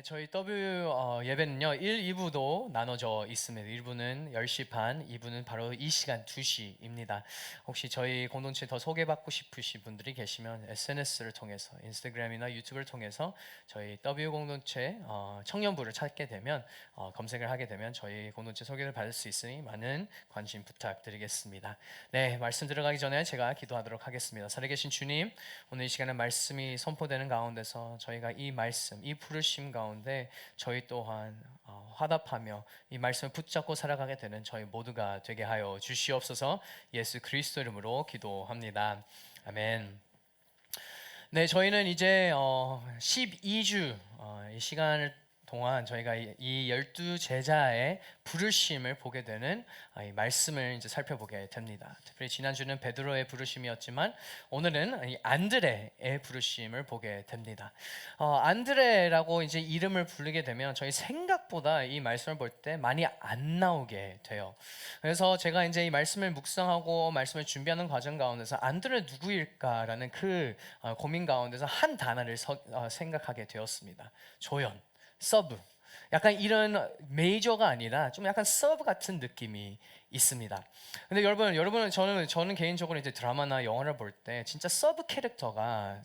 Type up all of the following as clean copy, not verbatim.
네, 저희 예배는요, 1, 2부도 나눠져 있습니다. 1부는 10시 반, 2부는 바로 이 시간 2시입니다. 혹시 저희 공동체 더 소개받고 싶으신 분들이 계시면 SNS를 통해서, 인스타그램이나 유튜브를 통해서 저희 W 공동체 청년부를 찾게 되면, 검색을 하게 되면 저희 공동체 소개를 받을 수 있으니 많은 관심 부탁드리겠습니다. 네, 말씀 들어가기 전에 제가 기도하도록 하겠습니다. 살아계신 주님, 오늘 이 시간에 말씀이 선포되는 가운데서 저희가 이 말씀, 이 부르심 가운데 저희 또한 화답하며 이 말씀을 붙잡고 살아가게 되는 저희 모두가 되게 하여 주시옵소서. 예수 그리스도 이름으로 기도합니다. 아멘. 네, 저희는 이제 12주 이 시간을 동안 저희가 이 12제자의 부르심을 보게 되는 이 말씀을 이제 살펴보게 됩니다. 특별히 지난주는 베드로의 부르심이었지만 오늘은 이 안드레의 부르심을 보게 됩니다. 안드레라고 이제 이름을 부르게 되면 저희 생각보다 이 말씀을 볼 때 많이 안 나오게 돼요. 그래서 제가 이제 이 말씀을 묵상하고 말씀을 준비하는 과정 가운데서 안드레 누구일까라는 그 고민 가운데서 한 단어를 생각하게 되었습니다. 조연. 서브. 약간 이런 메이저가 아니라 좀 약간 서브 같은 느낌이 있습니다. 근데 여러분은 저는 개인적으로 이제 드라마나 영화를 볼 때 진짜 서브 캐릭터가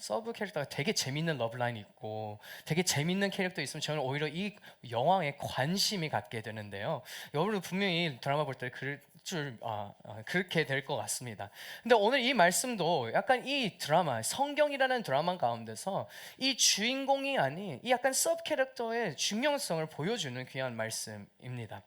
되게 재밌는 러브라인이 있고 되게 재밌는 캐릭터 있으면 저는 오히려 이 영화에 관심이 갖게 되는데요. 여러분은 분명히 드라마 볼 때 그렇게 될 것 같습니다. 근데 오늘 이 말씀도 약간 이 드라마, 성경이라는 드라마 가운데서 이 주인공이 아닌 이 약간 서브 캐릭터의 중요성을 보여주는 귀한 말씀입니다.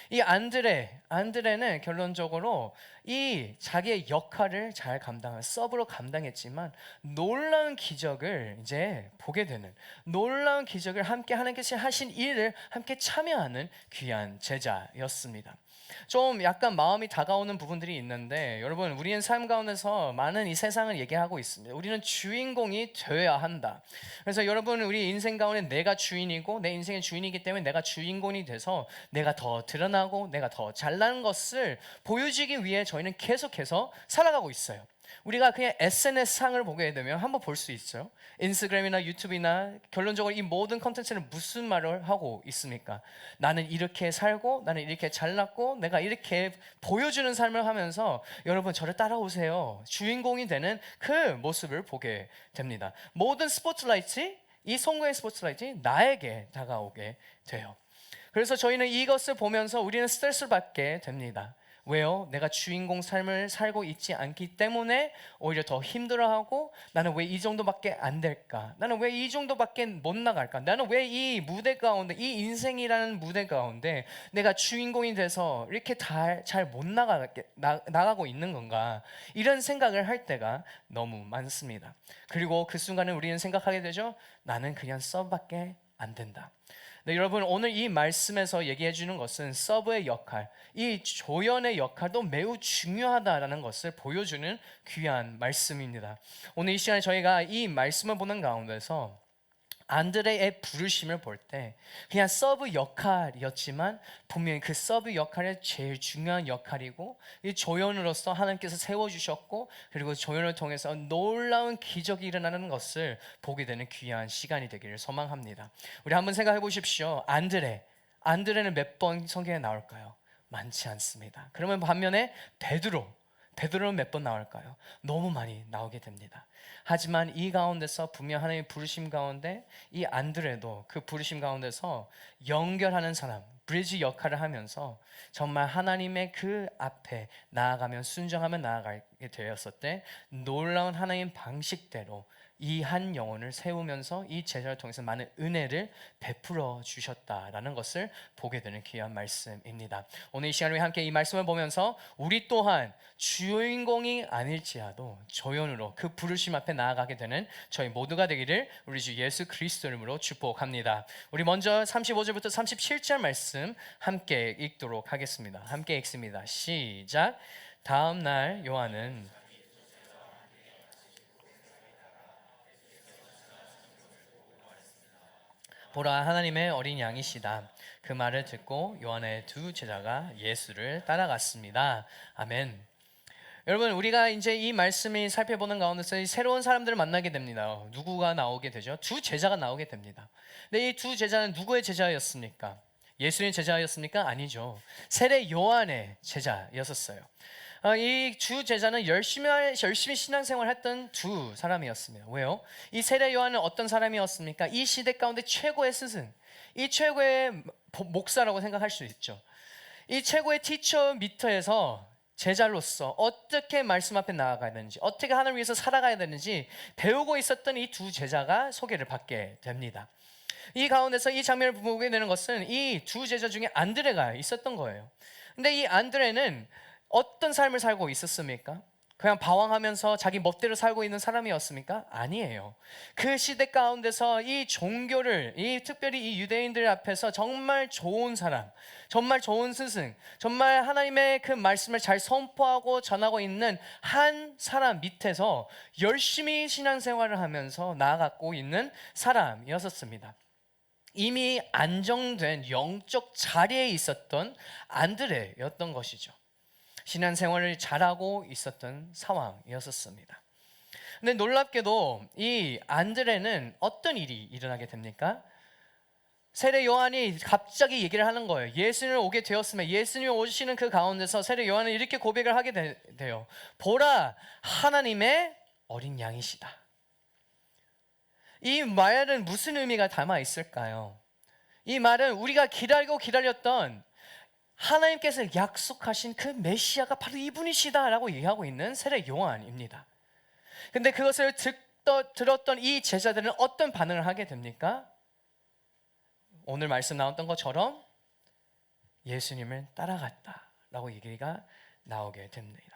이 안드레는 결론적으로 이 자기의 역할을 잘 서브로 감당했지만 놀라운 기적을 이제 보게 되는, 놀라운 기적을 함께 하신 일을 함께 참여하는 귀한 제자였습니다. 좀 약간 마음이 다가오는 부분들이 있는데, 여러분, 우리는 삶 가운데서 많은 이 세상을 얘기하고 있습니다. 우리는 주인공이 되어야 한다. 그래서 여러분, 우리 인생 가운데 내가 주인이고 내 인생의 주인이기 때문에 내가 주인공이 돼서 내가 더 드러나고 내가 더 잘나는 것을 보여주기 위해 저희는 계속해서 살아가고 있어요. 우리가 그냥 SNS 상을 보게 되면 한번 볼 수 있어요. 인스타그램이나 유튜브나 결론적으로 이 모든 컨텐츠는 무슨 말을 하고 있습니까? 나는 이렇게 살고 나는 이렇게 잘났고 내가 이렇게 보여주는 삶을 하면서 여러분 저를 따라오세요. 주인공이 되는 그 모습을 보게 됩니다. 모든 스포트라이트, 이 성공의 스포트라이트 나에게 다가오게 돼요. 그래서 저희는 이것을 보면서 우리는 스트레스를 받게 됩니다. 왜요? 내가 주인공 삶을 살고 있지 않기 때문에 오히려 더 힘들어하고 나는 왜 이 정도밖에 안 될까? 나는 왜 이 정도밖에 못 나갈까? 나는 왜 이 무대 가운데, 이 인생이라는 무대 가운데 내가 주인공이 돼서 이렇게 잘 못 나가고 있는 건가? 이런 생각을 할 때가 너무 많습니다. 그리고 그 순간에 우리는 생각하게 되죠? 나는 그냥 서브밖에 안 된다. 네, 여러분 오늘 이 말씀에서 얘기해 주는 것은 서브의 역할, 이 조연의 역할도 매우 중요하다라는 것을 보여주는 귀한 말씀입니다. 오늘 이 시간에 저희가 이 말씀을 보는 가운데서 안드레의 부르심을 볼 때 그냥 서브 역할이었지만 분명히 그 서브 역할이 제일 중요한 역할이고 이 조연으로서 하나님께서 세워주셨고 그리고 조연을 통해서 놀라운 기적이 일어나는 것을 보게 되는 귀한 시간이 되기를 소망합니다. 우리 한번 생각해 보십시오. 안드레는 몇 번 성경에 나올까요? 많지 않습니다. 그러면 반면에 베드로는 몇 번 나올까요? 너무 많이 나오게 됩니다. 하지만 이 가운데서 분명 하나님의 부르심 가운데 이 안드레도 그 부르심 가운데서 연결하는 사람, 브리지 역할을 하면서 정말 하나님의 그 앞에 나아가면 순종하며 나아가게 되었을 때 놀라운 하나님 방식대로 이 한 영혼을 세우면서 이 제자를 통해서 많은 은혜를 베풀어 주셨다라는 것을 보게 되는 귀한 말씀입니다. 오늘 이 시간에 함께 이 말씀을 보면서 우리 또한 주인공이 아닐지라도 조연으로 그 부르심 앞에 나아가게 되는 저희 모두가 되기를 우리 주 예수 그리스도 이름으로 축복합니다. 우리 먼저 35절부터 37절 말씀 함께 읽도록 하겠습니다. 함께 읽습니다. 시작. 다음 날 요한은 보라 하나님의 어린 양이시다. 그 말을 듣고 요한의 두 제자가 예수를 따라갔습니다. 아멘. 여러분, 우리가 이제 이 말씀이 살펴보는 가운데서 이 새로운 사람들을 만나게 됩니다. 누구가 나오게 되죠? 두 제자가 나오게 됩니다. 근데 이 두 제자는 누구의 제자였습니까? 예수님의 제자였습니까? 아니죠. 세례 요한의 제자였었어요. 이 주 제자는 열심히 신앙생활했던 두 사람이었습니다. 왜요? 이 세례 요한은 어떤 사람이었습니까? 이 시대 가운데 최고의 스승, 이 최고의 목사라고 생각할 수 있죠. 이 최고의 티처 밑에서 제자로서 어떻게 말씀 앞에 나아가야 되는지, 어떻게 하나님을 위해서 살아가야 되는지 배우고 있었던 이 두 제자가 소개를 받게 됩니다. 이 가운데서 이 장면을 보게 되는 것은 이 두 제자 중에 안드레가 있었던 거예요. 근데 이 안드레는 어떤 삶을 살고 있었습니까? 그냥 방황하면서 자기 멋대로 살고 있는 사람이었습니까? 아니에요. 그 시대 가운데서 이 종교를, 특별히 이 유대인들 앞에서 정말 좋은 사람, 정말 좋은 스승, 정말 하나님의 그 말씀을 잘 선포하고 전하고 있는 한 사람 밑에서 열심히 신앙생활을 하면서 나아가고 있는 사람이었습니다. 이미 안정된 영적 자리에 있었던 안드레였던 것이죠. 신앙생활을 잘하고 있었던 상황이었습니다. 근데 놀랍게도 이 안드레는 어떤 일이 일어나게 됩니까? 세례 요한이 갑자기 얘기를 하는 거예요. 예수님을 오게 되었으면, 예수님이 오시는 그 가운데서 세례 요한은 이렇게 고백을 하게 돼요. 보라, 하나님의 어린 양이시다. 이 말은 무슨 의미가 담아 있을까요? 이 말은 우리가 기다렸던 하나님께서 약속하신 그 메시아가 바로 이분이시다라고 얘기하고 있는 세례 요한입니다. 근데 그것을 들었던 이 제자들은 어떤 반응을 하게 됩니까? 오늘 말씀 나왔던 것처럼 예수님을 따라갔다라고 얘기가 나오게 됩니다.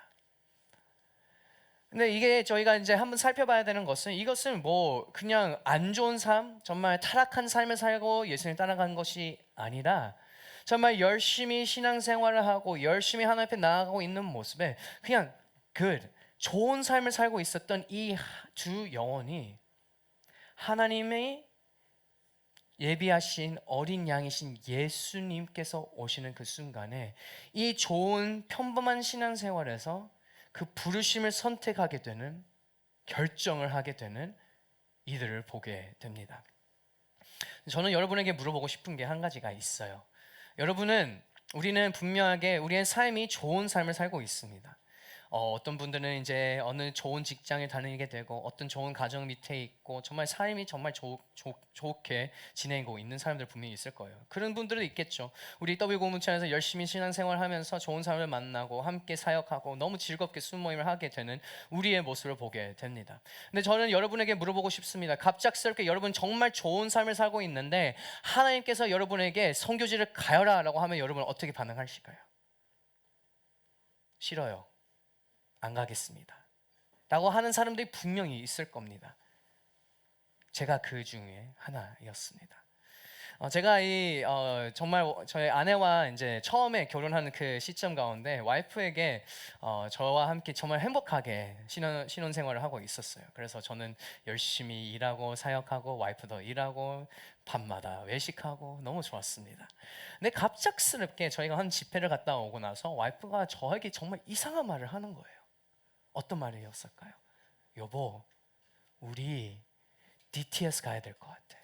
근데 이게 저희가 이제 한번 살펴봐야 되는 것은, 이것은 뭐 그냥 안 좋은 삶, 정말 타락한 삶을 살고 예수님을 따라간 것이 아니라 정말 열심히 신앙생활을 하고 열심히 하나님 앞에 나아가고 있는 모습에 그냥 좋은 삶을 살고 있었던 이 두 영혼이 하나님의 예비하신 어린 양이신 예수님께서 오시는 그 순간에 이 좋은 평범한 신앙생활에서 그 부르심을 선택하게 되는, 결정을 하게 되는 이들을 보게 됩니다. 저는 여러분에게 물어보고 싶은 게 한 가지가 있어요. 우리는 분명하게 우리의 삶이 좋은 삶을 살고 있습니다. 어떤 분들은 이제 어느 좋은 직장에 다니게 되고 어떤 좋은 가정 밑에 있고 정말 삶이 정말 좋게 지내고 있는 사람들 분명히 있을 거예요. 그런 분들도 있겠죠. 우리 W 공동체에서 열심히 신앙생활하면서 좋은 사람을 만나고 함께 사역하고 너무 즐겁게 순모임을 하게 되는 우리의 모습을 보게 됩니다. 근데 저는 여러분에게 물어보고 싶습니다. 갑작스럽게 여러분 정말 좋은 삶을 살고 있는데 하나님께서 여러분에게 선교지를 가여라라고 하면 여러분은 어떻게 반응하실까요? 싫어요. 안 가겠습니다 라고 하는 사람들이 분명히 있을 겁니다. 제가 그 중에 하나였습니다. 제가 정말 저희 아내와 이제 처음에 결혼하는 그 시점 가운데 와이프에게 저와 함께 정말 행복하게 신혼생활을 하고 있었어요. 그래서 저는 열심히 일하고 사역하고 와이프도 일하고 밤마다 외식하고 너무 좋았습니다. 근데 갑작스럽게 저희가 한 집회를 갔다 오고 나서 와이프가 저에게 정말 이상한 말을 하는 거예요. 어떤 말이었을까요? 여보, 우리 DTS 가야 될 것 같아.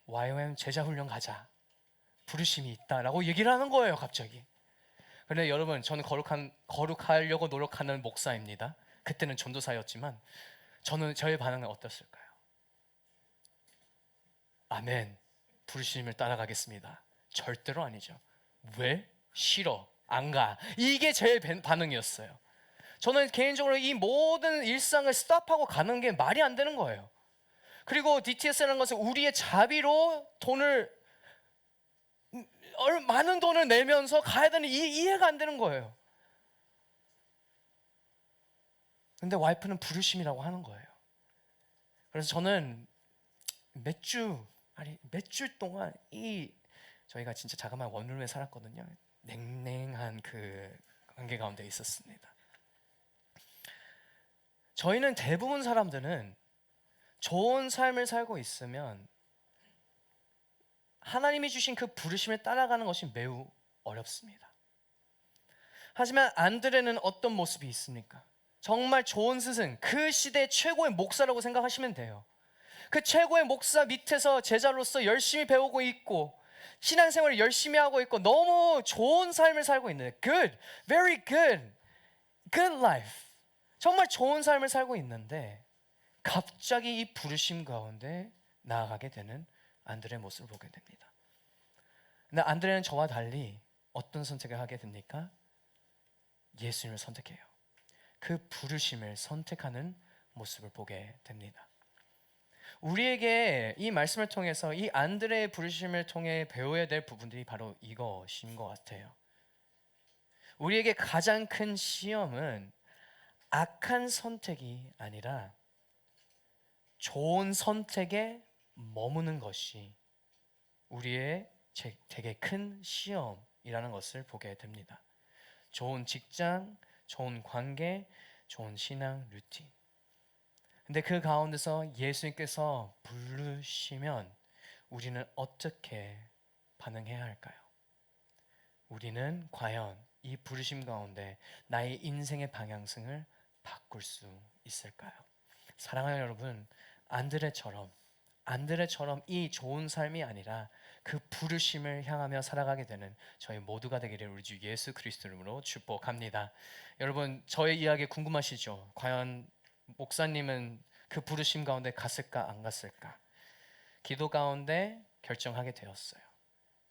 YOM 제자훈련 가자. 부르심이 있다라고 얘기를 하는 거예요, 갑자기. 그런데 여러분, 저는 거룩하려고 노력하는 목사입니다. 그때는 전도사였지만 저의 반응은 어땠을까요? 아멘. 부르심을 따라가겠습니다. 절대로 아니죠. 왜? 싫어. 안 가. 이게 제 반응이었어요. 저는 개인적으로 이 모든 일상을 스탑하고 가는 게 말이 안 되는 거예요. 그리고 DTS라는 것은 우리의 자비로 많은 돈을 내면서 가야 되는 이해가 안 되는 거예요. 근데 와이프는 부르심이라고 하는 거예요. 그래서 저는 몇 주 동안 저희가 진짜 자그마한 원룸에 살았거든요. 냉랭한 그 관계 가운데 있었습니다. 저희는 대부분 사람들은 좋은 삶을 살고 있으면 하나님이 주신 그 부르심을 따라가는 것이 매우 어렵습니다. 하지만 안드레는 어떤 모습이 있습니까? 정말 좋은 스승, 그 시대 최고의 목사라고 생각하시면 돼요. 그 최고의 목사 밑에서 제자로서 열심히 배우고 있고 신앙생활을 열심히 하고 있고 너무 좋은 삶을 살고 있는 good, very good, good life. 정말 좋은 삶을 살고 있는데 갑자기 이 부르심 가운데 나아가게 되는 안드레의 모습을 보게 됩니다. 근데 안드레는 저와 달리 어떤 선택을 하게 됩니까? 예수님을 선택해요. 그 부르심을 선택하는 모습을 보게 됩니다. 우리에게 이 말씀을 통해서 이 안드레의 부르심을 통해 배워야 될 부분들이 바로 이것인 것 같아요. 우리에게 가장 큰 시험은 악한 선택이 아니라 좋은 선택에 머무는 것이 우리의 되게 큰 시험이라는 것을 보게 됩니다. 좋은 직장, 좋은 관계, 좋은 신앙 루틴. 근데 그 가운데서 예수님께서 부르시면 우리는 어떻게 반응해야 할까요? 우리는 과연 이 부르심 가운데 나의 인생의 방향성을 바꿀 수 있을까요? 사랑하는 여러분, 안드레처럼 이 좋은 삶이 아니라 그 부르심을 향하며 살아가게 되는 저희 모두가 되기를 우리 주 예수 그리스도 이름으로 축복합니다. 여러분, 저의 이야기 궁금하시죠? 과연 목사님은 그 부르심 가운데 갔을까 안 갔을까? 기도 가운데 결정하게 되었어요.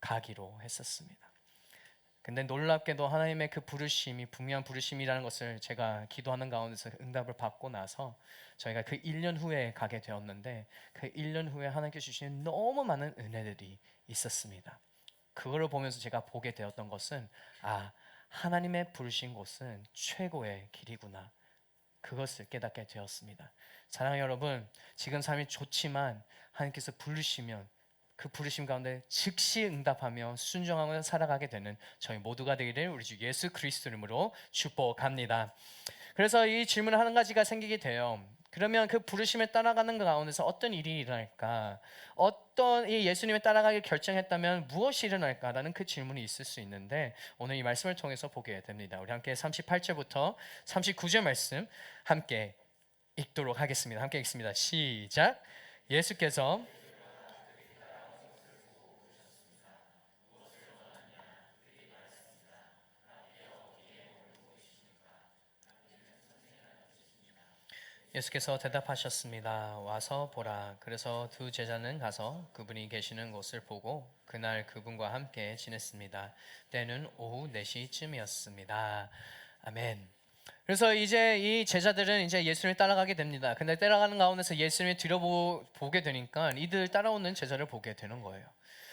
가기로 했었습니다. 근데 놀랍게도 하나님의 그 부르심이 분명한 부르심이라는 것을 제가 기도하는 가운데서 응답을 받고 나서 저희가 그 1년 후에 가게 되었는데 그 1년 후에 하나님께서 주시는 너무 많은 은혜들이 있었습니다. 그거를 보면서 제가 보게 되었던 것은 하나님의 부르신 곳은 최고의 길이구나. 그것을 깨닫게 되었습니다. 사랑하는 여러분, 지금 삶이 좋지만 하나님께서 부르시면 그 부르심 가운데 즉시 응답하며 순종하며 살아가게 되는 저희 모두가 되기를 우리 주 예수 그리스도 이름으로 축복합니다. 그래서 이 질문 한 가지가 생기게 돼요. 그러면 그 부르심에 따라가는 가운데서 어떤 일이 일어날까? 어떤 이 예수님에 따라가길 결정했다면 무엇이 일어날까라는 그 질문이 있을 수 있는데 오늘 이 말씀을 통해서 보게 됩니다. 우리 함께 38절부터 39절 말씀 함께 읽도록 하겠습니다. 함께 읽습니다. 시작. 예수께서 예수께서 대답하셨습니다. 와서 보라. 그래서 두 제자는 가서 그분이 계시는 곳을 보고 그날 그분과 함께 지냈습니다. 때는 오후 4시쯤이었습니다. 아멘. 그래서 이제 이 제자들은 이제 예수님을 따라가게 됩니다. 근데 따라가는 가운데서 예수님을 들여보게 되니까 이들 따라오는 제자를 보게 되는 거예요.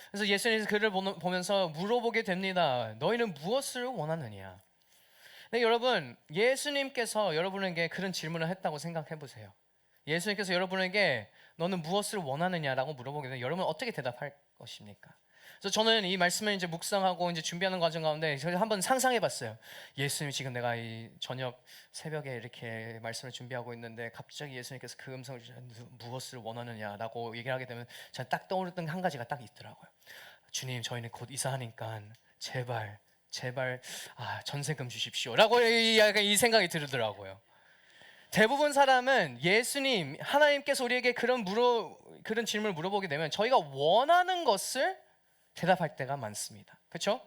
그래서 예수님이 그를 보면서 물어보게 됩니다. 너희는 무엇을 원하느냐? 네, 여러분, 예수님께서 여러분에게 그런 질문을 했다고 생각해 보세요. 예수님께서 여러분에게 너는 무엇을 원하느냐라고 물어보게 되면 여러분 어떻게 대답할 것입니까? 그래서 저는 이 말씀을 이제 묵상하고 이제 준비하는 과정 가운데 제가 한번 상상해 봤어요. 예수님 지금 내가 이 저녁 새벽에 이렇게 말씀을 준비하고 있는데 갑자기 예수님께서 그 음성을 무엇을 원하느냐라고 얘기를 하게 되면 제가 딱 떠오르던 한 가지가 딱 있더라고요. 주님, 저희는 곧 이사하니까 제발 전세금 주십시오라고 약간 이 생각이 들더라고요. 대부분 사람은 예수님, 하나님께서 우리에게 그런 질문을 물어보게 되면 저희가 원하는 것을 대답할 때가 많습니다. 그렇죠?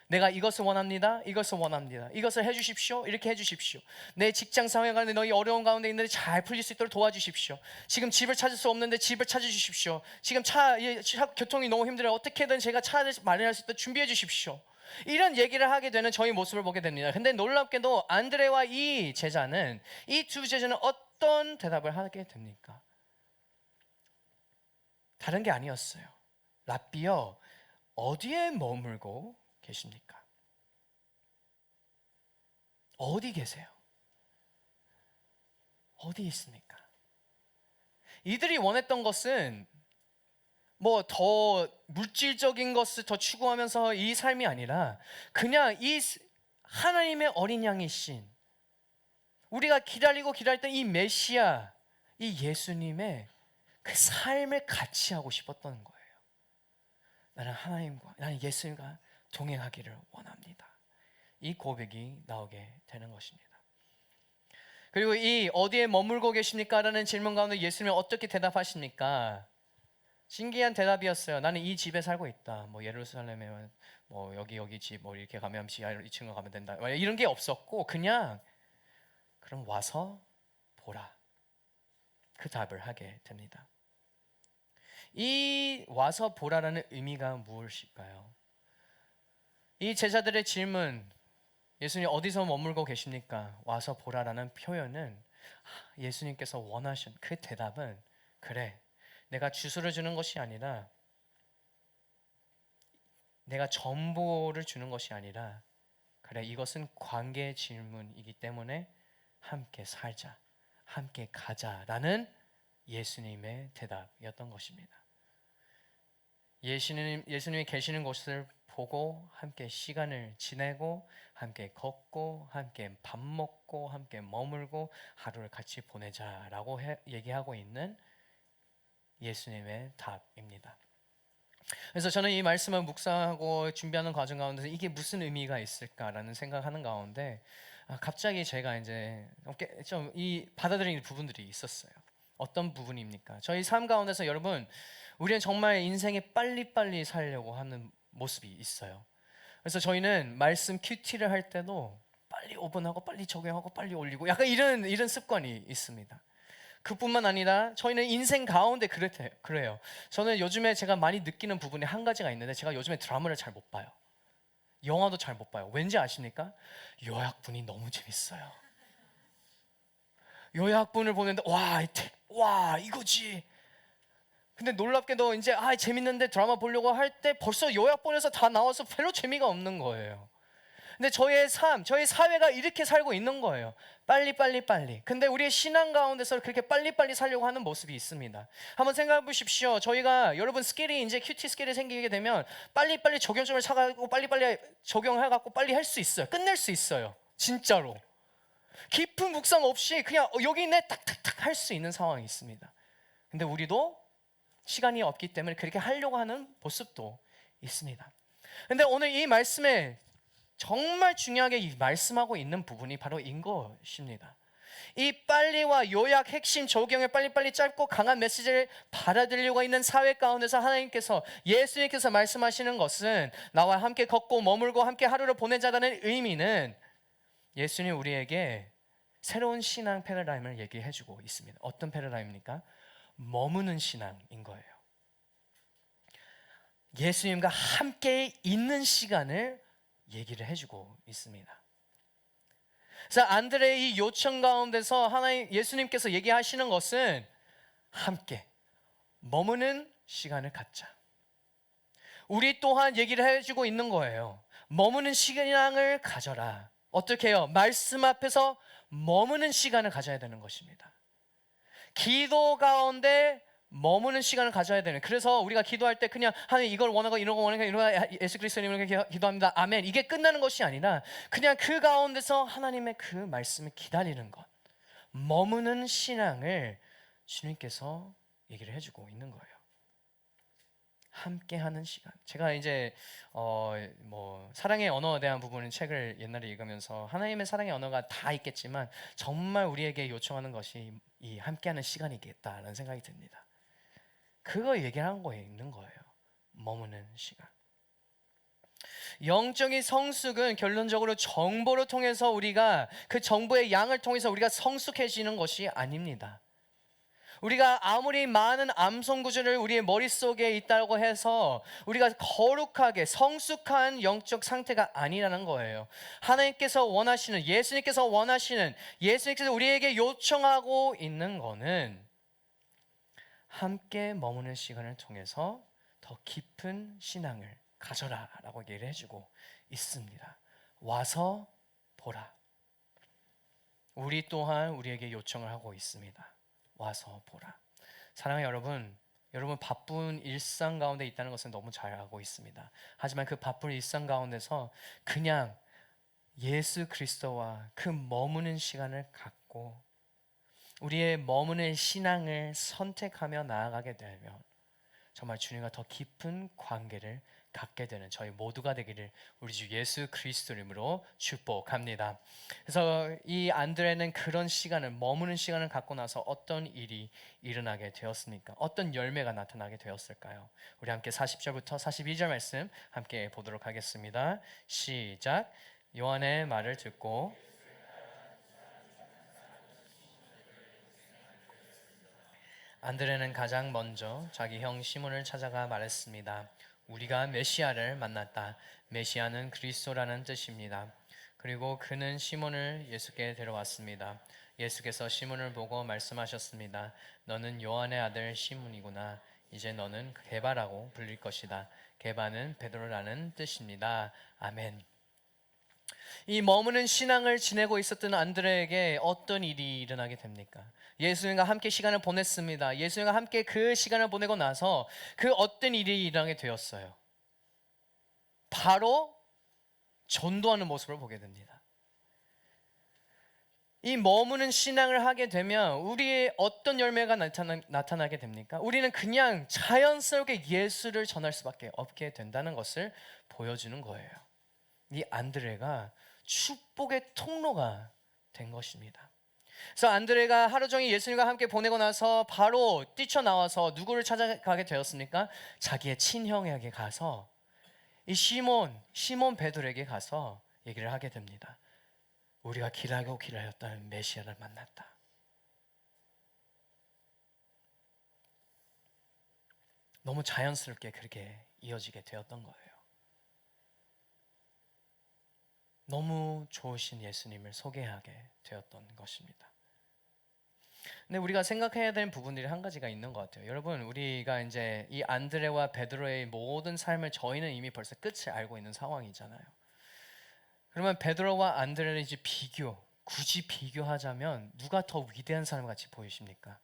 내가 이것을 원합니다. 이것을 원합니다. 이것을 해주십시오. 이렇게 해주십시오. 내 직장 상황 가운데 너희 어려운 가운데 있는데 잘 풀릴 수 있도록 도와주십시오. 지금 집을 찾을 수 없는데 집을 찾아주십시오. 지금 차 교통이 너무 힘들어요. 어떻게든 제가 차를 마련할 수 있도록 준비해 주십시오. 이런 얘기를 하게 되는 저희 모습을 보게 됩니다. 근데 놀랍게도 안드레와 이 제자는 이 두 제자는 어떤 대답을 하게 됩니까? 다른 게 아니었어요. 랍비여, 어디에 머물고 계십니까? 어디 계세요? 어디 있습니까? 이들이 원했던 것은 뭐 더 물질적인 것을 더 추구하면서 이 삶이 아니라 그냥 이 하나님의 어린 양이신 우리가 기다렸던 이 메시아, 이 예수님의 그 삶을 같이 하고 싶었던 거예요. 나는 예수님과 동행하기를 원합니다. 이 고백이 나오게 되는 것입니다. 그리고 이 어디에 머물고 계십니까? 라는 질문 가운데 예수님은 어떻게 대답하십니까? 신기한 대답이었어요. 나는 이 집에 살고 있다. 뭐 예루살렘에 뭐 여기 집 뭐 이렇게 가면 지하 2층으로 가면 된다. 이런 게 없었고 그냥 그럼 와서 보라. 그 답을 하게 됩니다. 이 와서 보라라는 의미가 무엇일까요? 이 제자들의 질문, 예수님 어디서 머물고 계십니까? 와서 보라라는 표현은 예수님께서 원하신 그 대답은, 그래, 내가 주소를 주는 것이 아니라, 내가 정보를 주는 것이 아니라, 그래, 이것은 관계의 질문이기 때문에 함께 살자, 함께 가자라는 예수님의 대답이었던 것입니다. 예수님이 계시는 곳을 보고 함께 시간을 지내고 함께 걷고 함께 밥 먹고 함께 머물고 하루를 같이 보내자라고 얘기하고 있는 예수님의 답입니다. 그래서 저는 이 말씀을 묵상하고 준비하는 과정 가운데서 이게 무슨 의미가 있을까라는 생각하는 가운데 갑자기 제가 이제 좀 이 받아들이는 부분들이 있었어요. 어떤 부분입니까? 저희 삶 가운데서 여러분, 우리는 정말 인생에 빨리빨리 살려고 하는 모습이 있어요. 그래서 저희는 말씀 큐티를 할 때도 빨리 오픈하고 빨리 적용하고 빨리 올리고 약간 이런 습관이 있습니다. 그뿐만 아니라 저희는 인생 가운데 그래요. 저는 요즘에 제가 많이 느끼는 부분이 한 가지가 있는데, 제가 요즘에 드라마를 잘 못 봐요. 영화도 잘 못 봐요. 왠지 아십니까? 요약본이 너무 재밌어요. 요약본을 보는데 와 이거지. 근데 놀랍게도 이제 재밌는데 드라마 보려고 할 때 벌써 요약본에서 다 나와서 별로 재미가 없는 거예요. 근데 저의 삶, 저희 사회가 이렇게 살고 있는 거예요. 빨리. 근데 우리의 신앙 가운데서 그렇게 빨리 살려고 하는 모습이 있습니다. 한번 생각해 보십시오. 저희가 여러분 스킬이 이제 큐티 스킬이 생기게 되면 빨리 적용점을 찾아가고 빨리 적용해갖고 빨리 할 수 있어요. 끝낼 수 있어요. 진짜로. 깊은 묵상 없이 그냥 여기 있네 탁탁탁 할 수 있는 상황이 있습니다. 근데 우리도 시간이 없기 때문에 그렇게 하려고 하는 모습도 있습니다. 근데 오늘 이 말씀에 정말 중요하게 이 말씀하고 있는 부분이 바로 이것입니다. 이 빨리와 요약, 핵심, 적용에 빨리 짧고 강한 메시지를 받아들이려고 있는 사회 가운데서 하나님께서, 예수님께서 말씀하시는 것은 나와 함께 걷고 머물고 함께 하루를 보내자라는 의미는 예수님 우리에게 새로운 신앙 패러다임을 얘기해 주고 있습니다. 어떤 패러다임입니까? 머무는 신앙인 거예요. 예수님과 함께 있는 시간을 얘기를 해주고 있습니다. 그래서 안드레의 이 요청 가운데서 예수님께서 얘기하시는 것은 함께 머무는 시간을 갖자. 우리 또한 얘기를 해주고 있는 거예요. 머무는 시간을 가져라. 어떻게 해요? 말씀 앞에서 머무는 시간을 가져야 되는 것입니다. 기도 가운데 머무는 시간을 가져야 되는. 그래서 우리가 기도할 때 그냥 하나님 이걸 원하고 이런 거 원하고 예수 그리스도님을 기도합니다 아멘 이게 끝나는 것이 아니라 그냥 그 가운데서 하나님의 그 말씀을 기다리는 것, 머무는 신앙을 주님께서 얘기를 해주고 있는 거예요. 함께하는 시간. 제가 이제 사랑의 언어에 대한 부분은 책을 옛날에 읽으면서 하나님의 사랑의 언어가 다 있겠지만 정말 우리에게 요청하는 것이 이 함께하는 시간이겠다라는 생각이 듭니다. 그거 얘기하는 거에 있는 거예요. 머무는 시간. 영적인 성숙은 결론적으로 정보를 통해서 우리가 그 정보의 양을 통해서 우리가 성숙해지는 것이 아닙니다. 우리가 아무리 많은 암송 구절을 우리의 머릿속에 있다고 해서 우리가 거룩하게 성숙한 영적 상태가 아니라는 거예요. 하나님께서 원하시는, 예수님께서 우리에게 요청하고 있는 거는 함께 머무는 시간을 통해서 더 깊은 신앙을 가져라 라고 얘기를 해주고 있습니다. 와서 보라. 우리 또한 우리에게 요청을 하고 있습니다. 와서 보라. 사랑하는 여러분 바쁜 일상 가운데 있다는 것은 너무 잘 알고 있습니다. 하지만 그 바쁜 일상 가운데서 그냥 예수 그리스도와 그 머무는 시간을 갖고 우리의 머무는 신앙을 선택하며 나아가게 되면 정말 주님과 더 깊은 관계를 갖게 되는 저희 모두가 되기를 우리 주 예수 그리스도 이름으로 축복합니다. 그래서 이 안드레는 그런 시간을, 머무는 시간을 갖고 나서 어떤 일이 일어나게 되었습니까? 어떤 열매가 나타나게 되었을까요? 우리 함께 40절부터 42절 말씀 함께 보도록 하겠습니다. 시작. 요한의 말을 듣고 안드레는 가장 먼저 자기 형 시몬을 찾아가 말했습니다. 우리가 메시아를 만났다. 메시아는 그리스도라는 뜻입니다. 그리고 그는 시몬을 예수께 데려왔습니다. 예수께서 시몬을 보고 말씀하셨습니다. 너는 요한의 아들 시몬이구나. 이제 너는 게바라고 불릴 것이다. 게바는 베드로라는 뜻입니다. 아멘. 이 머무는 신앙을 지내고 있었던 안드레에게 어떤 일이 일어나게 됩니까? 예수님과 함께 시간을 보냈습니다. 예수님과 함께 그 시간을 보내고 나서 그 어떤 일이 일어나게 되었어요. 바로 전도하는 모습을 보게 됩니다. 이 머무는 신앙을 하게 되면 우리의 어떤 열매가 나타나게 됩니까? 우리는 그냥 자연스럽게 예수를 전할 수밖에 없게 된다는 것을 보여주는 거예요. 이 안드레가 축복의 통로가 된 것입니다. 그래서 안드레가 하루 종일 예수님과 함께 보내고 나서 바로 뛰쳐나와서 누구를 찾아가게 되었습니까? 자기의 친형에게 가서 이 시몬 베드로에게 가서 얘기를 하게 됩니다. 우리가 기다렸다는 메시아를 만났다. 너무 자연스럽게 그렇게 이어지게 되었던 거예요. 너무 좋으신 예수님을 소개하게 되었던 것입니다. 근데 우리가 생각해야 되는 부분들이 한 가지가 있는 것 같아요. 여러분, 우리가 이제 이 안드레와 베드로의 모든 삶을 저희는 이미 벌써 끝을 알고 있는 상황이잖아요. 그러면 베드로와 안드레를 이제 굳이 비교하자면 누가 더 위대한 사람 같이 보이십니까?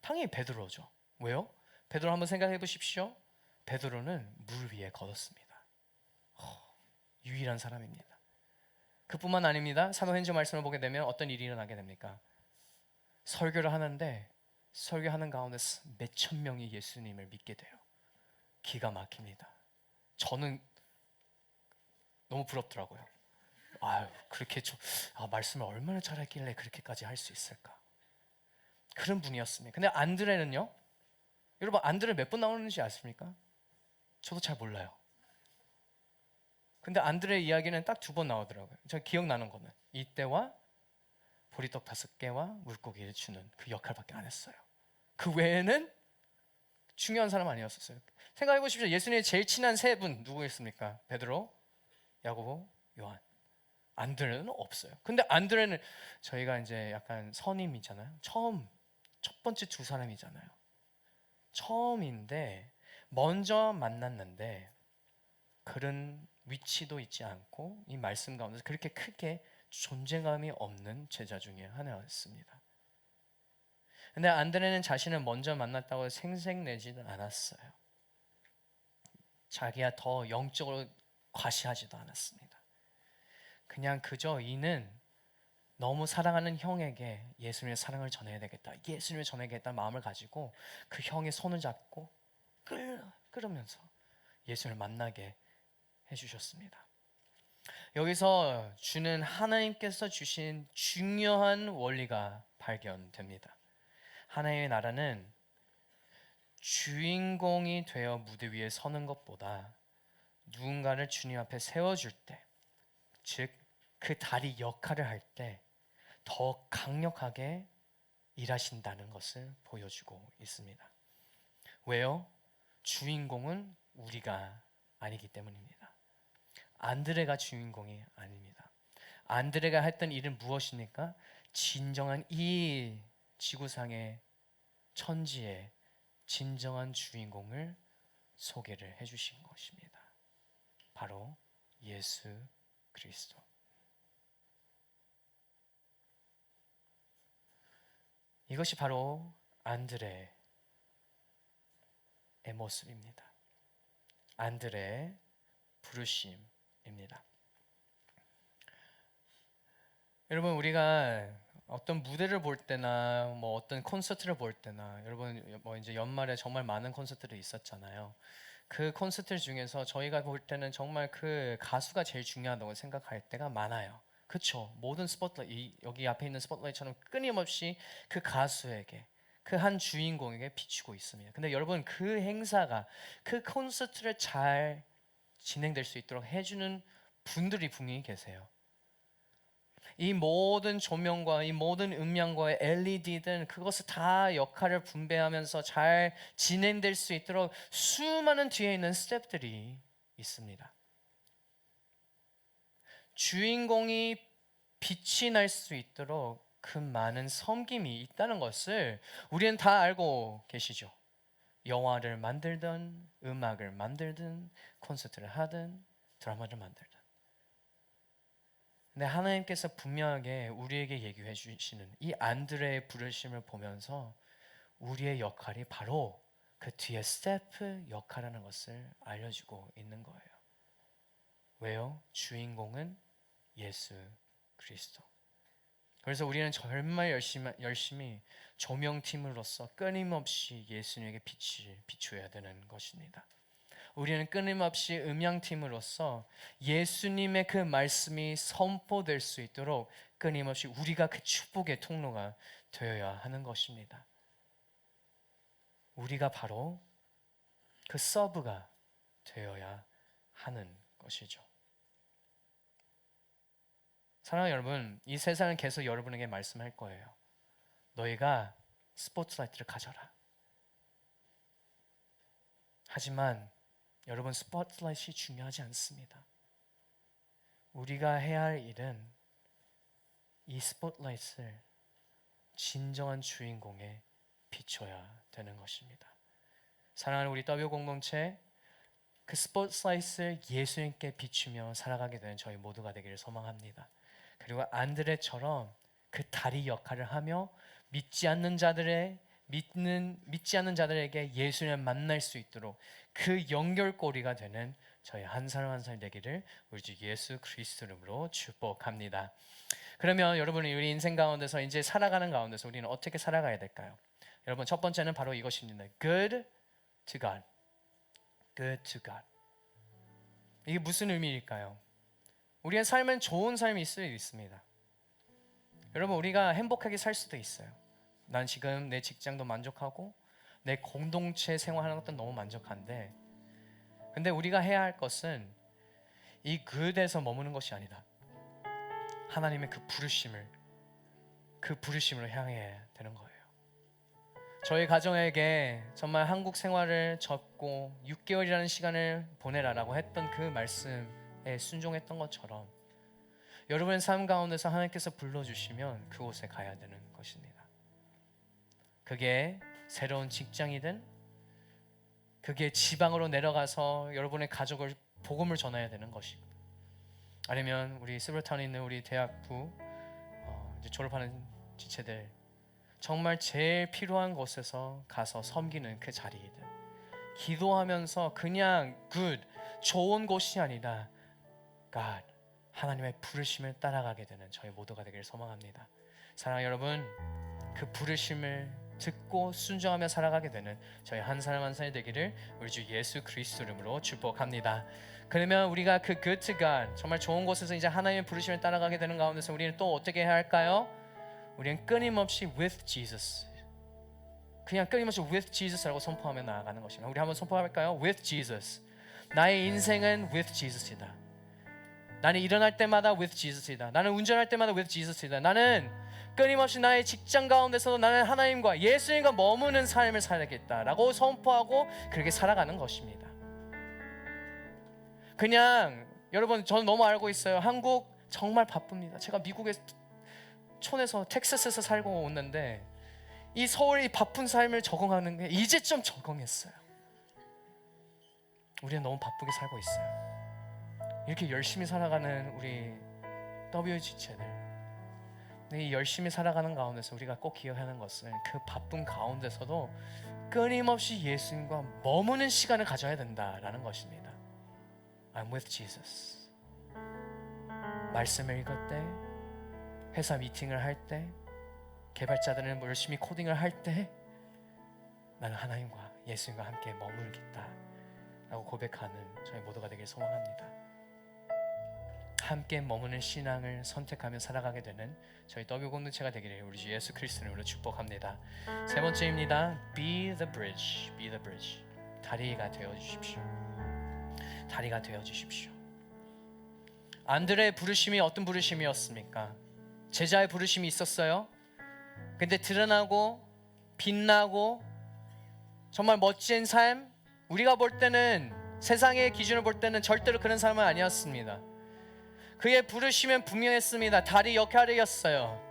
당연히 베드로죠. 왜요? 베드로 한번 생각해 보십시오. 베드로는 물 위에 걸었습니다. 유일한 사람입니다. 그뿐만 아닙니다. 사도행전 말씀을 보게 되면 어떤 일이 일어나게 됩니까? 설교를 하는데 설교하는 가운데 몇천 명이 예수님을 믿게 돼요. 기가 막힙니다. 저는 너무 부럽더라고요. 그렇게 말씀을 얼마나 잘했길래 그렇게까지 할 수 있을까? 그런 분이었습니다. 근데 안드레는요? 여러분, 안드레 몇 번 나오는지 아십니까? 저도 잘 몰라요. 근데 안드레 이야기는 딱 2번 나오더라고요. 제가 기억나는 거는 이때와 보리떡 5개와 물고기를 주는 그 역할밖에 안 했어요. 그 외에는 중요한 사람 아니었어요. 생각해 보십시오. 예수님의 제일 친한 3분 누구였습니까? 베드로, 야고보, 요한. 안드레는 없어요. 근데 안드레는 저희가 이제 약간 선임이잖아요. 첫 번째 2 사람이잖아요. 처음인데 먼저 만났는데 그런 위치도 있지 않고 이 말씀 가운데 그렇게 크게 존재감이 없는 제자 중에 하나였습니다. 근데 안드레는 자신을 먼저 만났다고 생색내지는 않았어요. 자기가 더 영적으로 과시하지도 않았습니다. 그냥 그저 이는 너무 사랑하는 형에게 예수님의 사랑을 전해야 되겠다, 예수님을 전해야겠다는 마음을 가지고 그 형의 손을 잡고 끌으면서 예수님을 만나게 해주셨습니다. 여기서 주는 하나님께서 주신 중요한 원리가 발견됩니다. 하나님의 나라는 주인공이 되어 무대 위에 서는 것보다 누군가를 주님 앞에 세워줄 때, 즉 그 다리 역할을 할 때 더 강력하게 일하신다는 것을 보여주고 있습니다. 왜요? 주인공은 우리가 아니기 때문입니다. 안드레가 주인공이 아닙니다. 안드레가 했던 일은 무엇입니까? 진정한 이 지구상의 천지의 진정한 주인공을 소개를 해주신 것입니다. 바로 예수 그리스도. 이것이 바로 안드레의 모습입니다. 안드레의 부르심입니다. 여러분, 우리가 어떤 무대를 볼 때나 뭐 어떤 콘서트를 볼 때나 여러분 뭐 이제 연말에 정말 많은 콘서트들이 있었잖아요. 그 콘서트 중에서 저희가 볼 때는 정말 그 가수가 제일 중요하다고 생각할 때가 많아요. 그쵸? 모든 스포트라이트, 여기 앞에 있는 스포트라이트처럼 끊임없이 그 가수에게, 그 한 주인공에게 비추고 있습니다. 근데 여러분, 그 행사가, 그 콘서트를 잘 진행될 수 있도록 해주는 분들이 분명히 계세요. 이 모든 조명과 이 모든 음향과 LED든 그것을 다 역할을 분배하면서 잘 진행될 수 있도록 수많은 뒤에 있는 스태프들이 있습니다. 주인공이 빛이 날 수 있도록 그 많은 섬김이 있다는 것을 우리는 다 알고 계시죠. 영화를 만들든 음악을 만들든 콘서트를 하든 드라마를 만들든. 근데 하나님께서 분명하게 우리에게 얘기해 주시는 이 안드레의 부르심을 보면서 우리의 역할이 바로 그 뒤에 스태프 역할하는 것을 알려주고 있는 거예요. 왜요? 주인공은 예수 그리스도. 그래서 우리는 정말 열심히 조명팀으로서 끊임없이 예수님에게 빛을 비춰야 되는 것입니다. 우리는 끊임없이 음향팀으로서 예수님의 그 말씀이 선포될 수 있도록 끊임없이 우리가 그 축복의 통로가 되어야 하는 것입니다. 우리가 바로 그 서브가 되어야 하는 것이죠. 사랑하는 여러분, 이 세상은 계속 여러분에게 말씀할 거예요. 너희가 스포트라이트를 가져라. 하지만 여러분, 스포트라이트가 중요하지 않습니다. 우리가 해야 할 일은 이 스포트라이트를 진정한 주인공에 비춰야 되는 것입니다. 사랑하는 우리 W 공동체, 그 스포트라이트를 예수님께 비추며 살아가게 되는 저희 모두가 되기를 소망합니다. 그리고 안드레처럼 그 다리 역할을 하며 믿지 않는 자들에게 예수님을 만날 수 있도록 그 연결고리가 되는 저희 한 사람 한 사람 되기를 우리 주 예수 그리스도 이름으로 축복합니다. 그러면 여러분이 우리 인생 가운데서 이제 살아가는 가운데서 우리는 어떻게 살아가야 될까요? 여러분, 첫 번째는 바로 이것입니다. Good to God. Good to God. 이게 무슨 의미일까요? 우리의 삶은 좋은 삶이 있을 수 있습니다. 여러분, 우리가 행복하게 살 수도 있어요. 난 지금 내 직장도 만족하고 내 공동체 생활하는 것도 너무 만족한데, 근데 우리가 해야 할 것은 이 good에서 머무는 것이 아니다. 하나님의 그 부르심으로 향해야 되는 거예요. 저희 가정에게 정말 한국 생활을 접고 6개월이라는 시간을 보내라라고 했던 그 말씀에 순종했던 것처럼 여러분의 삶 가운데서 하나님께서 불러주시면 그곳에 가야 되는 것입니다. 그게 새로운 직장이든 그게 지방으로 내려가서 여러분의 가족을 복음을 전해야 되는 것이고, 아니면 우리 실버타운에 있는 우리 대학부 이제 졸업하는 지체들 정말 제일 필요한 곳에서 가서 섬기는 그 자리이든, 기도하면서 그냥 좋은 곳이 아니라 God, 하나님의 부르심을 따라가게 되는 저희 모두가 되기를 소망합니다. 사랑하는 여러분, 그 부르심을 듣고 순종하며 살아가게 되는 저희 한 사람 한 사람이 되기를 우리 주 예수 그리스도 이름으로 축복합니다. 그러면 우리가 그 good to God, 정말 좋은 곳에서 이제 하나님의 부르심을 따라가게 되는 가운데서 우리는 또 어떻게 해야 할까요? 우리는 끊임없이 with Jesus, 그냥 끊임없이 with Jesus라고 선포하며 나아가는 것입니다. 우리 한번 선포할까요? with Jesus. 나의 인생은 with Jesus이다. 나는 일어날 때마다 with Jesus이다. 나는 운전할 때마다 with Jesus이다. 나는 끊임없이 나의 직장 가운데서도 나는 하나님과 예수님과 머무는 삶을 살겠다라고 선포하고 그렇게 살아가는 것입니다. 그냥 여러분, 저는 너무 알고 있어요. 한국 정말 바쁩니다. 제가 미국의 촌에서 텍사스에서 살고 오는데 이 서울의 바쁜 삶을 적응하는 게 이제 좀 적응했어요. 우리는 너무 바쁘게 살고 있어요. 이렇게 열심히 살아가는 우리 WG체들, 이 열심히 살아가는 가운데서 우리가 꼭 기억하는 것은 그 바쁜 가운데서도 끊임없이 예수님과 머무는 시간을 가져야 된다라는 것입니다. I'm with Jesus. 말씀을 읽을 때, 회사 미팅을 할 때, 개발자들은 열심히 코딩을 할 때 나는 하나님과 예수님과 함께 머물겠다 라고 고백하는 저희 모두가 되길 소망합니다. 함께 머무는 신앙을 선택하며 살아가게 되는 저희 더뷰 공동체가 되기를 우리 주 예수 그리스도의 이름으로 축복합니다. 세 번째입니다. Be the bridge. Be the bridge. 다리가 되어 주십시오. 다리가 되어 주십시오. 안드레의 부르심이 어떤 부르심이었습니까? 제자의 부르심이 있었어요. 근데 드러나고 빛나고 정말 멋진 삶, 우리가 볼 때는 세상의 기준을 볼 때는 절대로 그런 사람은 아니었습니다. 그의 부르심은 분명했습니다. 다리 역할이었어요.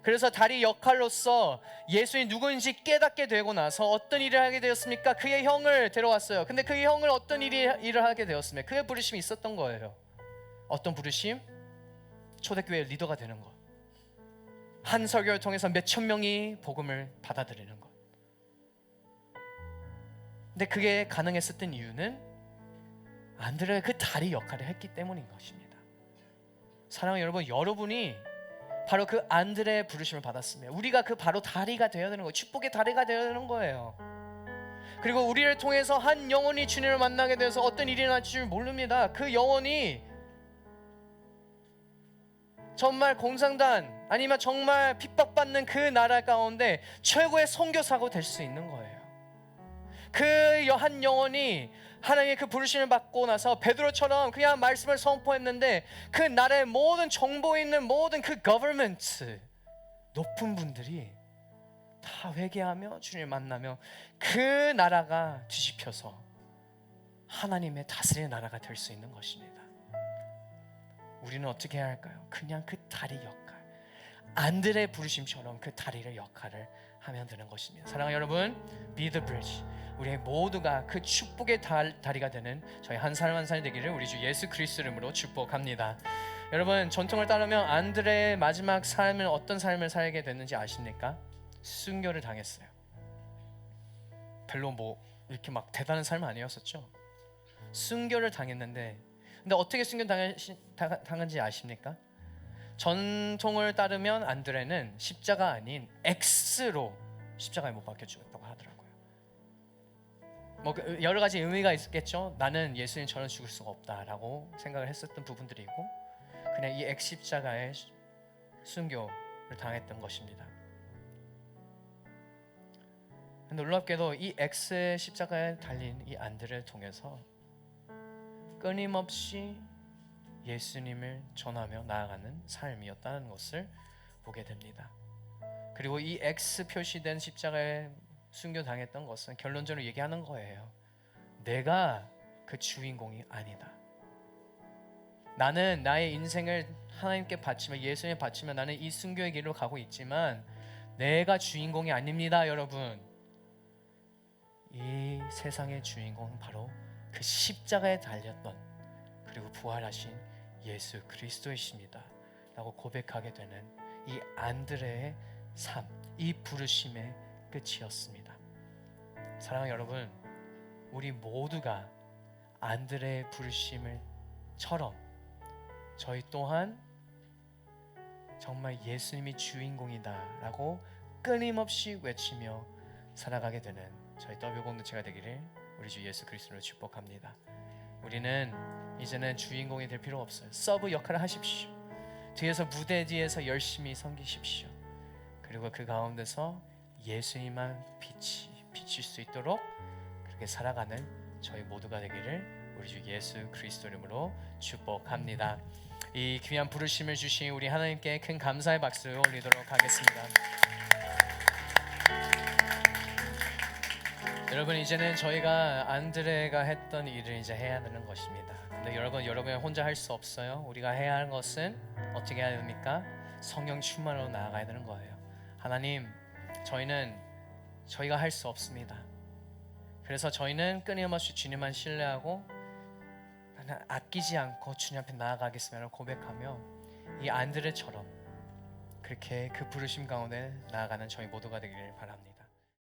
그래서 다리 역할로서 예수님이 누구인지 깨닫게 되고 나서 어떤 일을 하게 되었습니까? 그의 형을 데려왔어요. 근데 그 형을 어떤 일을 하게 되었습니까? 그의 부르심이 있었던 거예요. 어떤 부르심? 초대교회 리더가 되는 것. 한 설교를 통해서 몇천 명이 복음을 받아들이는 것. 근데 그게 가능했었던 이유는 안드레가 그 다리 역할을 했기 때문인 것입니다. 사랑하는 여러분, 여러분이 바로 그 안드레의 부르심을 받았습니다. 우리가 그 바로 다리가 되어야 되는 거예요. 축복의 다리가 되어야 되는 거예요. 그리고 우리를 통해서 한 영혼이 주님을 만나게 되어서 어떤 일이 일어날지 줄 모릅니다. 그 영혼이 정말 공산당 아니면 정말 핍박받는 그 나라 가운데 최고의 선교사가 될 수 있는 거예요. 그 한 영혼이 하나님의 그 부르심을 받고 나서 베드로처럼 그냥 말씀을 선포했는데 그 나라의 모든 정보에 있는 모든 그 거버먼트 높은 분들이 다 회개하며 주님을 만나며 그 나라가 뒤집혀서 하나님의 다스리는 나라가 될 수 있는 것입니다. 우리는 어떻게 해야 할까요? 그냥 그 다리 역할, 안드레의 부르심처럼 그 다리를 역할을 하면 되는 것입니다. 사랑하는 여러분, Be the bridge. 우리 모두가 그 축복의 다리가 되는 저희 한 사람 한 사람이 되기를 우리 주 예수 그리스도 이름으로 축복합니다. 여러분, 전통을 따르면 안드레의 마지막 삶은 어떤 삶을 살게 됐는지 아십니까? 순교를 당했어요. 별로 뭐 이렇게 막 대단한 삶은 아니었었죠. 순교를 당했는데, 근데 어떻게 순교당한지 아십니까? 전통을 따르면 안드레는 십자가 아닌 X로 십자가에 못 박혀 죽었다고 하더라고요. 뭐 여러 가지 의미가 있겠죠. 나는 예수님처럼 죽을 수가 없다라고 생각을 했었던 부분들이 있고, 그냥 이 X 십자가에 순교를 당했던 것입니다. 놀랍게도 이 X의 십자가에 달린 이 안드레를 통해서 끊임없이 예수님을 전하며 나아가는 삶이었다는 것을 보게 됩니다. 그리고 이 X 표시된 십자가에 순교당했던 것은 결론적으로 얘기하는 거예요. 내가 그 주인공이 아니다. 나는 나의 인생을 하나님께 바치며 예수님께 바치며 나는 이 순교의 길로 가고 있지만 내가 주인공이 아닙니다, 여러분. 이 세상의 주인공은 바로 그 십자가에 달렸던 그리고 부활하신 예수 그리스도이십니다 라고 고백하게 되는 이 안드레의 삶, 이 부르심의 끝이었습니다. 사랑하는 여러분, 우리 모두가 안드레의 부르심을처럼 저희 또한 정말 예수님이 주인공이다 라고 끊임없이 외치며 살아가게 되는 저희 더뷰 공동체가 되기를 우리 주 예수 그리스도로 축복합니다. 우리는 이제는 주인공이 될 필요 없어요. 서브 역할을 하십시오. 뒤에서 무대 뒤에서 열심히 섬기십시오. 그리고 그 가운데서 예수님만 비칠 수 있도록 그렇게 살아가는 저희 모두가 되기를 우리 주 예수 그리스도 이름으로 축복합니다. 이 귀한 부르심을 주신 우리 하나님께 큰 감사의 박수 올리도록 하겠습니다. 여러분, 이제는 저희가 안드레가 했던 일을 이제 해야 되는 것입니다. 근데 여러분이 혼자 할 수 없어요. 우리가 해야 하는 것은 어떻게 해야 됩니까? 성령 충만으로 나아가야 되는 거예요. 하나님, 저희가 할 수 없습니다. 그래서 저희는 끊임없이 주님만 신뢰하고 아끼지 않고 주님 앞에 나아가겠습니다 고백하며 이 안드레처럼 그렇게 그 부르심 가운데 나아가는 저희 모두가 되기를 바랍니다.